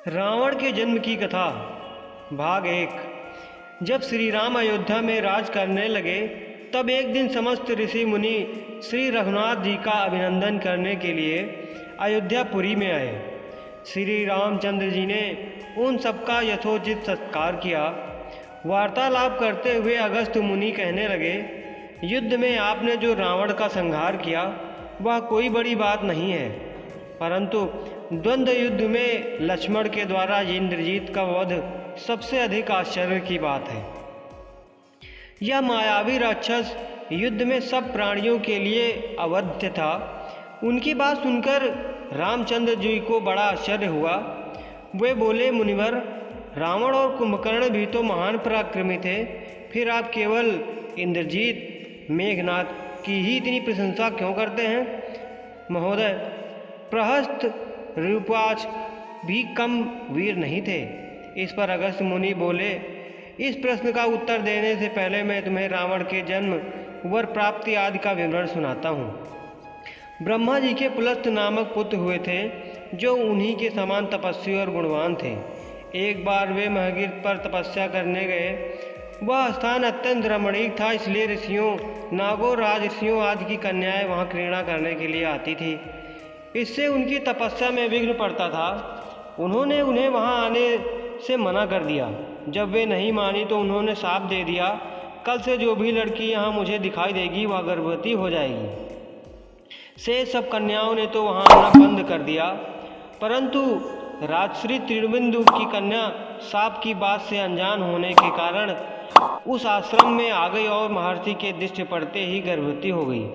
रावण के जन्म की कथा भाग 1। जब श्री राम अयोध्या में राज करने लगे तब एक दिन समस्त ऋषि मुनि श्री रघुनाथ जी का अभिनंदन करने के लिए अयोध्यापुरी में आए। श्री रामचंद्र जी ने उन सबका यथोचित सत्कार किया। वार्तालाप करते हुए अगस्त्य मुनि कहने लगे, युद्ध में आपने जो रावण का संहार किया वह कोई बड़ी बात नहीं है, परंतु द्वंद्व युद्ध में लक्ष्मण के द्वारा इंद्रजीत का वध सबसे अधिक आश्चर्य की बात है। यह मायावी राक्षस युद्ध में सब प्राणियों के लिए अवध्य था। उनकी बात सुनकर रामचंद्र जी को बड़ा आश्चर्य हुआ। वे बोले, मुनिवर, रावण और कुंभकर्ण भी तो महान पराक्रमी थे, फिर आप केवल इंद्रजीत मेघनाद की ही इतनी प्रशंसा क्यों करते हैं? महोदय, प्रहस्त रूपाच भी कम वीर नहीं थे। इस पर अगस्त्य मुनि बोले, इस प्रश्न का उत्तर देने से पहले मैं तुम्हें रावण के जन्म, वर प्राप्ति आदि का विवरण सुनाता हूँ। ब्रह्मा जी के पुलस्त्य नामक पुत्र हुए थे, जो उन्हीं के समान तपस्वी और गुणवान थे। एक बार वे महगीर पर तपस्या करने गए। वह स्थान अत्यंत रमणीक था, इसलिए ऋषियों, नागों, राज ऋषियों आदि की कन्याएं वहाँ क्रीड़ा करने के लिए आती थी। इससे उनकी तपस्या में विघ्न पड़ता था। उन्होंने उन्हें वहाँ आने से मना कर दिया। जब वे नहीं मानी तो उन्होंने शाप दे दिया, कल से जो भी लड़की यहाँ मुझे दिखाई देगी वह गर्भवती हो जाएगी। से सब कन्याओं ने तो वहाँ आना बंद कर दिया, परंतु राजश्री त्रिबिंदु की कन्या शाप की बात से अनजान होने के कारण उस आश्रम में आ गई और महर्षि के दृष्टि पड़ते ही गर्भवती हो गई।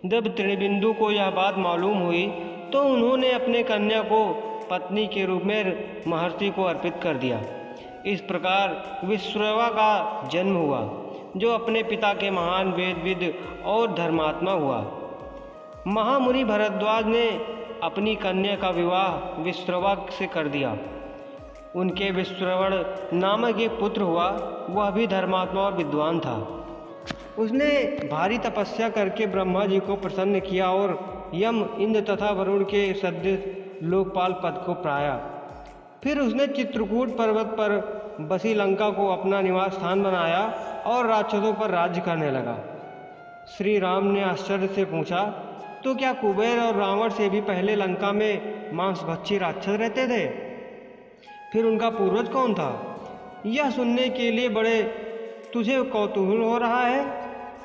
जब त्रिबिंदु को यह बात मालूम हुई तो उन्होंने अपने कन्या को पत्नी के रूप में महर्षि को अर्पित कर दिया। इस प्रकार विश्रवा का जन्म हुआ, जो अपने पिता के महान वेदविद और धर्मात्मा हुआ। महामुनि भरद्वाज ने अपनी कन्या का विवाह विश्रवा से कर दिया। उनके विश्रवण नामक एक पुत्र हुआ, वह भी धर्मात्मा और विद्वान था। उसने भारी तपस्या करके ब्रह्मा जी को प्रसन्न किया और यम, इंद्र तथा वरुण के सदृश लोकपाल पद को पाया। फिर उसने चित्रकूट पर्वत पर बसी लंका को अपना निवास स्थान बनाया और राक्षसों पर राज्य करने लगा। श्री राम ने आश्चर्य से पूछा, तो क्या कुबेर और रावण से भी पहले लंका में मांसभक्षी राक्षस रहते थे? फिर उनका पूर्वज कौन था? यह सुनने के लिए बड़े तुझे कौतूहल हो रहा है?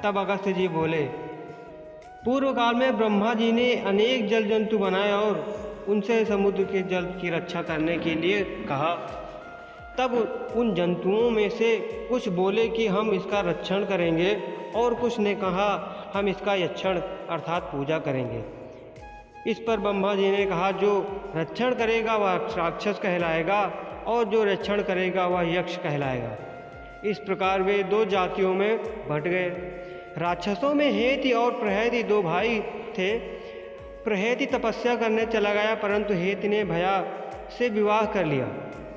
तब अगस्त्य जी बोले, पूर्व काल में ब्रह्मा जी ने अनेक जल जंतु बनाए और उनसे समुद्र के जल की रक्षा करने के लिए कहा। तब उन जंतुओं में से कुछ बोले कि हम इसका रक्षण करेंगे, और कुछ ने कहा हम इसका यक्षण अर्थात पूजा करेंगे। इस पर ब्रह्मा जी ने कहा, जो रक्षण करेगा वह राक्षस कहलाएगा और जो रक्षण करेगा वह यक्ष कहलाएगा। इस प्रकार वे दो जातियों में बंट गए। राक्षसों में हेति और प्रहति दो भाई थे। प्रहति तपस्या करने चला गया, परंतु हेति ने भया से विवाह कर लिया,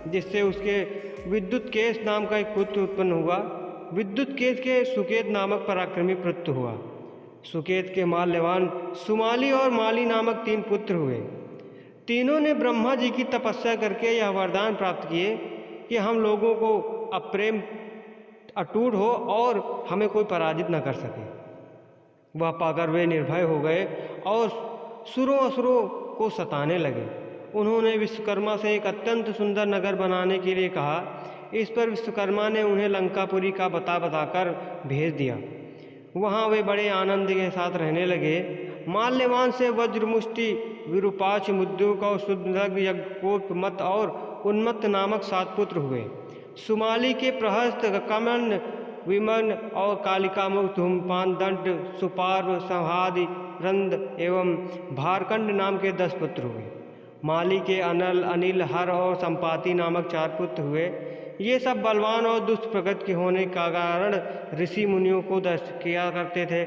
जिससे उसके विद्युत केश नाम का एक पुत्र उत्पन्न हुआ। विद्युत केश के सुकेत नामक पराक्रमी पुत्र हुआ। सुकेत के माल्यवान, सुमाली और माली नामक 3 पुत्र हुए। तीनों ने ब्रह्मा जी की तपस्या करके यह वरदान प्राप्त किए कि हम लोगों को अप्रेम अटूट हो और हमें कोई पराजित न कर सके। वह पाकर वे निर्भय हो गए और सुरों असुरों को सताने लगे। उन्होंने विश्वकर्मा से एक अत्यंत सुंदर नगर बनाने के लिए कहा। इस पर विश्वकर्मा ने उन्हें लंकापुरी का बताकर भेज दिया। वहाँ वे बड़े आनंद के साथ रहने लगे। माल्यवान से वज्रमुष्टि, विरूपाक्ष, मुद्युक और शुद्धग्न, यज्ञोप, मत और उन्मत्त नामक 7 पुत्र हुए। सुमाली के प्रहस्त, कमन, विमन और कालिकामुख, धूमपान, दंड, सुपार्व, संहादि, रंद एवं भारकंड नाम के 10 पुत्र हुए। माली के अनल, अनिल, हर और संपाति नामक 4 पुत्र हुए। ये सब बलवान और दुष्ट प्रकृति के होने का कारण ऋषि मुनियों को दर्श किया करते थे।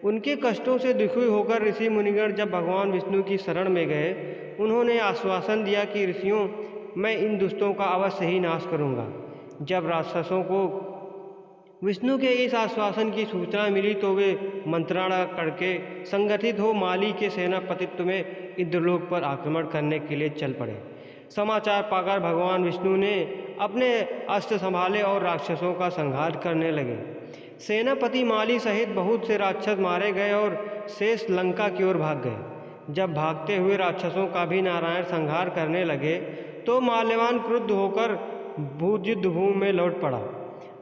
उनके कष्टों से दुखी होकर ऋषि मुनिगण जब भगवान विष्णु की शरण में गए, उन्होंने आश्वासन दिया कि ऋषियों, मैं इन दुष्टों का अवश्य ही नाश करूँगा। जब राक्षसों को विष्णु के इस आश्वासन की सूचना मिली तो वे मंत्रणा करके संगठित हो माली के सेनापतित्व में इंद्रलोक पर आक्रमण करने के लिए चल पड़े। समाचार पाकर भगवान विष्णु ने अपने अस्त्र संभाले और राक्षसों का संहार करने लगे। सेनापति माली सहित बहुत से राक्षस मारे गए और शेष लंका की ओर भाग गए। जब भागते हुए राक्षसों का भी नारायण संहार करने लगे तो माल्यवान क्रुद्ध होकर युद्ध भूमि में लौट पड़ा।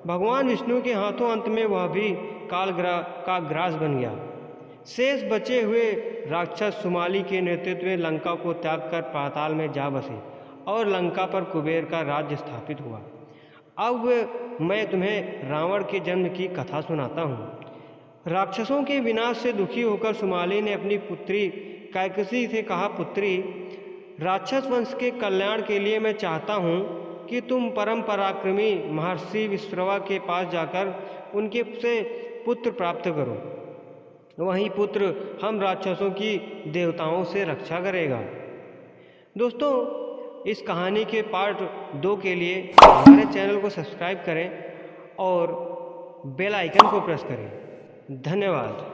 भगवान विष्णु के हाथों अंत में वह भी कालग्रह का ग्रास बन गया। शेष बचे हुए राक्षस सुमाली के नेतृत्व में लंका को त्याग कर पाताल में जा बसे और लंका पर कुबेर का राज्य स्थापित हुआ। अब मैं तुम्हें रावण के जन्म की कथा सुनाता हूँ। राक्षसों के विनाश से दुखी होकर सुमाली ने अपनी पुत्री कैकसी से कहा, पुत्री, राक्षस वंश के कल्याण के लिए मैं चाहता हूँ कि तुम परम पराक्रमी महर्षि विश्रवा के पास जाकर उनके से पुत्र प्राप्त करो। वही पुत्र हम राक्षसों की देवताओं से रक्षा करेगा। दोस्तों, इस कहानी के पार्ट 2 के लिए हमारे चैनल को सब्सक्राइब करें और बेल आइकन को प्रेस करें। धन्यवाद।